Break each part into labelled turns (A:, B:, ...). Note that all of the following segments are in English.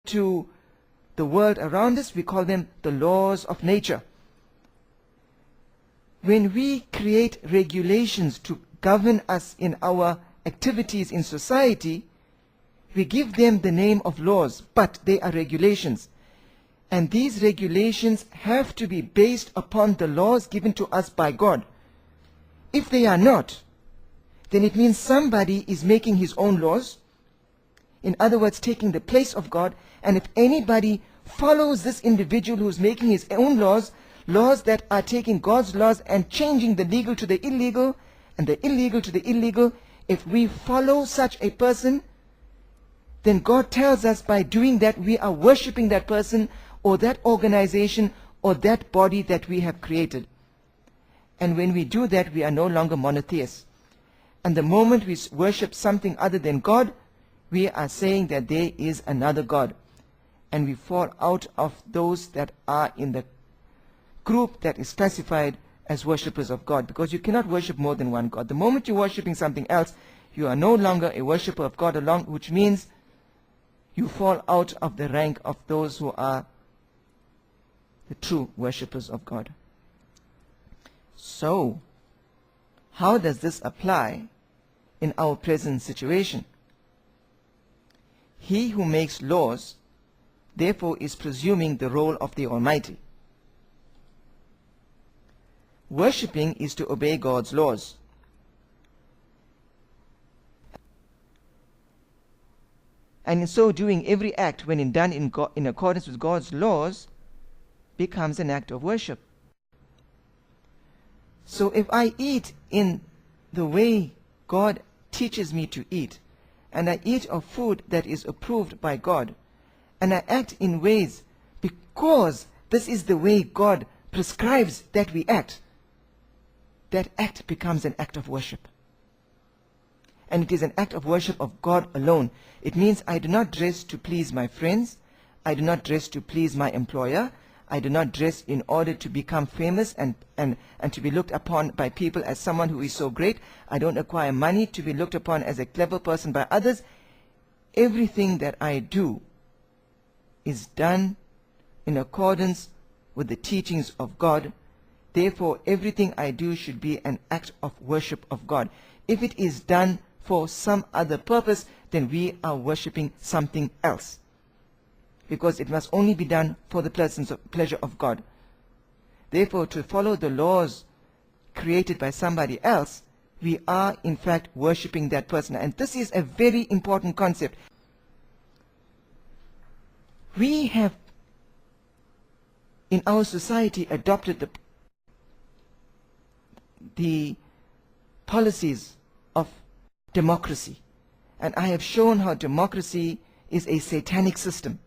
A: to the world around us, we call them the laws of nature. When we create regulations to govern us in our activities in society, we give them the name of laws, but they are regulations. And these regulations have to be based upon the laws given to us by God. If they are not, then it means somebody is making his own laws, in other words, taking the place of God. And if anybody follows this individual who is making his own laws, laws that are taking God's laws and changing the legal to the illegal, and the illegal to the illegal, if we follow such a person, then God tells us by doing that we are worshipping that person or that organization or that body that we have created. And when we do that, we are no longer monotheists. And the moment we worship something other than God, we are saying that there is another God. And we fall out of those that are in the group that is classified as worshippers of God, because you cannot worship more than one God. The moment you're worshipping something else, you are no longer a worshipper of God alone, which means you fall out of the rank of those who are the true worshippers of God. So, how does this apply in our present situation? He who makes laws, therefore, is presuming the role of the Almighty. Worshipping is to obey God's laws. And in so doing, every act, when done in accordance with God's laws, becomes an act of worship. So if I eat in the way God teaches me to eat, and I eat of food that is approved by God, and I act in ways because this is the way God prescribes that we act, that act becomes an act of worship. And it is an act of worship of God alone. It means I do not dress to please my friends. I do not dress to please my employer. I do not dress in order to become famous and to be looked upon by people as someone who is so great. I don't acquire money to be looked upon as a clever person by others. Everything that I do is done in accordance with the teachings of God. Therefore, everything I do should be an act of worship of God. If it is done for some other purpose, then we are worshipping something else, because it must only be done for the pleasure of God. Therefore, to follow the laws created by somebody else, we are in fact worshipping that person. And this is a very important concept. We have in our society adopted the policies of democracy. And I have shown how democracy is a satanic system.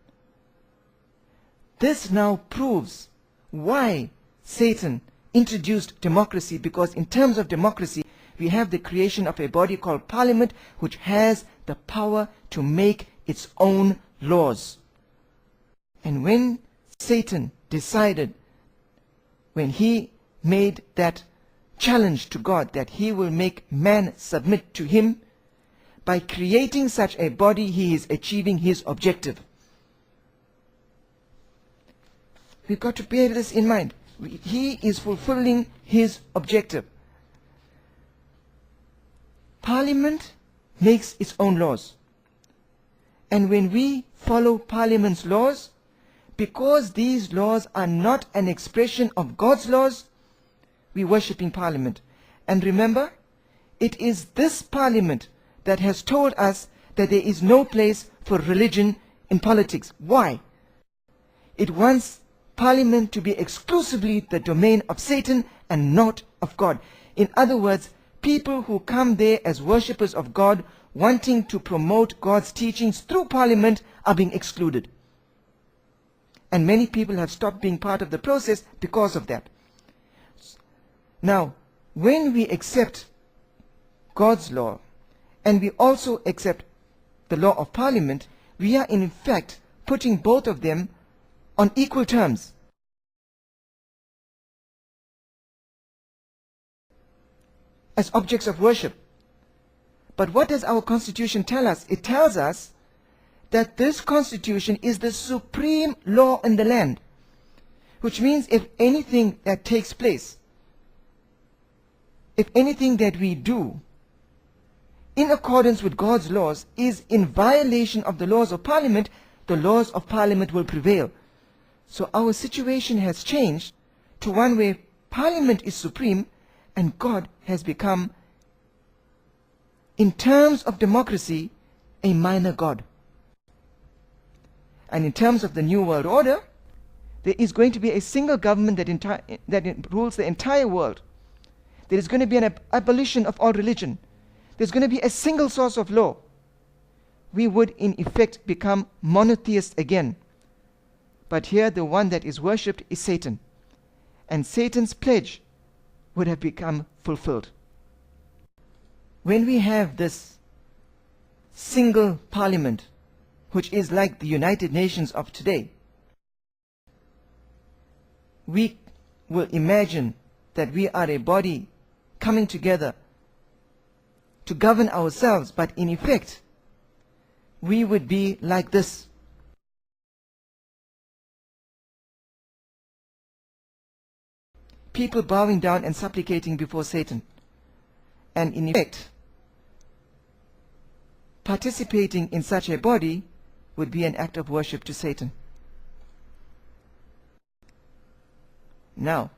A: This now proves why Satan introduced democracy, because in terms of democracy, we have the creation of a body called Parliament, which has the power to make its own laws. And when Satan decided, when he made that challenge to God that he will make man submit to him, by creating such a body, he is achieving his objective. We've got to bear this in mind. He is fulfilling his objective. Parliament makes its own laws. And when we follow Parliament's laws, because these laws are not an expression of God's laws, we worship in Parliament. And remember, it is this Parliament that has told us that there is no place for religion in politics. Why? It wants Parliament to be exclusively the domain of Satan and not of God. In other words, people who come there as worshippers of God, wanting to promote God's teachings through Parliament, are being excluded. And many people have stopped being part of the process because of that. Now, when we accept God's law, and we also accept the law of Parliament, we are in fact putting both of them on equal terms. As objects of worship. But what does our Constitution tell us? It tells us that this constitution is the supreme law in the land, which means if anything that takes place, if anything that we do in accordance with God's laws is in violation of the laws of Parliament, the laws of Parliament will prevail. So our situation has changed to one where Parliament is supreme and God has become, in terms of democracy, a minor god. And in terms of the New World Order, there is going to be a single government that rules the entire world. There is going to be an abolition of all religion. There's going to be a single source of law. We would in effect become monotheists again. But here the one that is worshipped is Satan. And Satan's pledge would have become fulfilled. When we have this single parliament, which is like the United Nations of today, we will imagine that we are a body coming together to govern ourselves, but in effect, we would be like this. People bowing down and supplicating before Satan. And in effect, participating in such a body would be an act of worship to Satan. Now,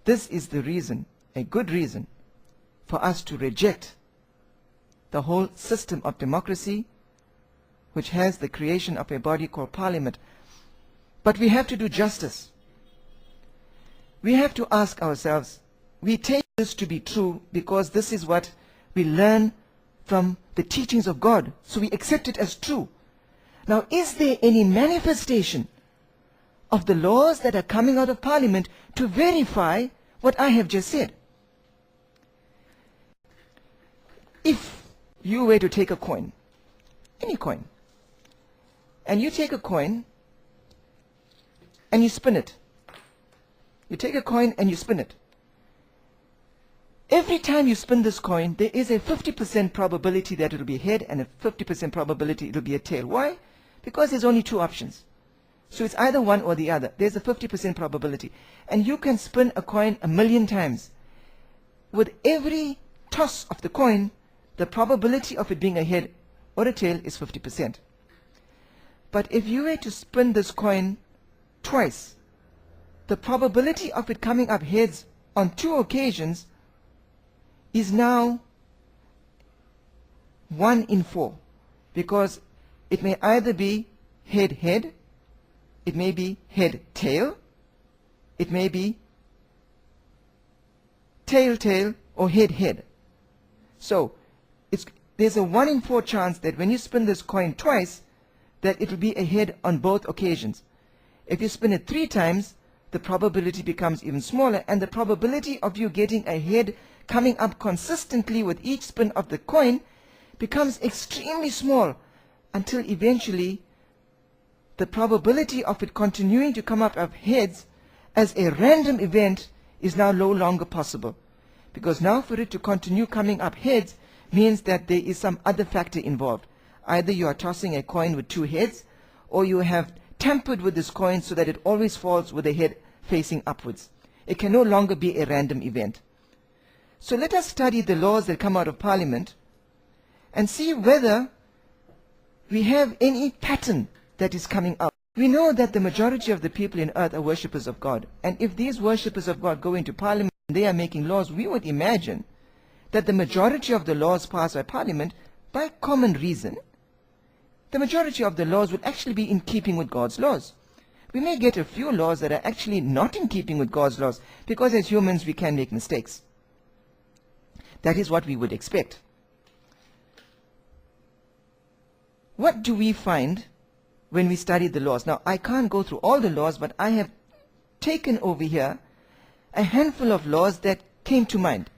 A: this is the reason, a good reason, for us to reject the whole system of democracy, which has the creation of a body called Parliament. But we have to do justice. We have to ask ourselves, we take this to be true because this is what we learn from the teachings of God, so we accept it as true. Now, is there any manifestation of the laws that are coming out of Parliament to verify what I have just said? If you were to take a coin, any coin, and you take a coin and you spin it. You take a coin and you spin it. Every time you spin this coin, there is a 50% probability that it will be a head and a 50% probability it will be a tail. Why? Because there's only two options. So it's either one or the other. There's a 50% probability. And you can spin a coin 1,000,000 times. With every toss of the coin, the probability of it being a head or a tail is 50%. But if you were to spin this coin twice, the probability of it coming up heads on 2 occasions is now 1 in 4, because it may either be head-head, it may be head-tail, it may be tail-tail, or head-head. So there's a 1 in 4 chance that when you spin this coin twice, that it will be a head on both occasions. If you spin it 3 times, the probability becomes even smaller, and the probability of you getting a head coming up consistently with each spin of the coin becomes extremely small, until eventually the probability of it continuing to come up of heads as a random event is now no longer possible. Because now for it to continue coming up heads means that there is some other factor involved. Either you are tossing a coin with 2 heads, or you have tampered with this coin so that it always falls with the head facing upwards. It can no longer be a random event. So let us study the laws that come out of Parliament and see whether we have any pattern that is coming out. We know that the majority of the people in earth are worshippers of God. And if these worshippers of God go into Parliament and they are making laws, we would imagine that the majority of the laws passed by Parliament, by common reason, the majority of the laws would actually be in keeping with God's laws. We may get a few laws that are actually not in keeping with God's laws, because as humans we can make mistakes. That is what we would expect. What do we find when we study the laws? Now, I can't go through all the laws, but I have taken over here a handful of laws that came to mind.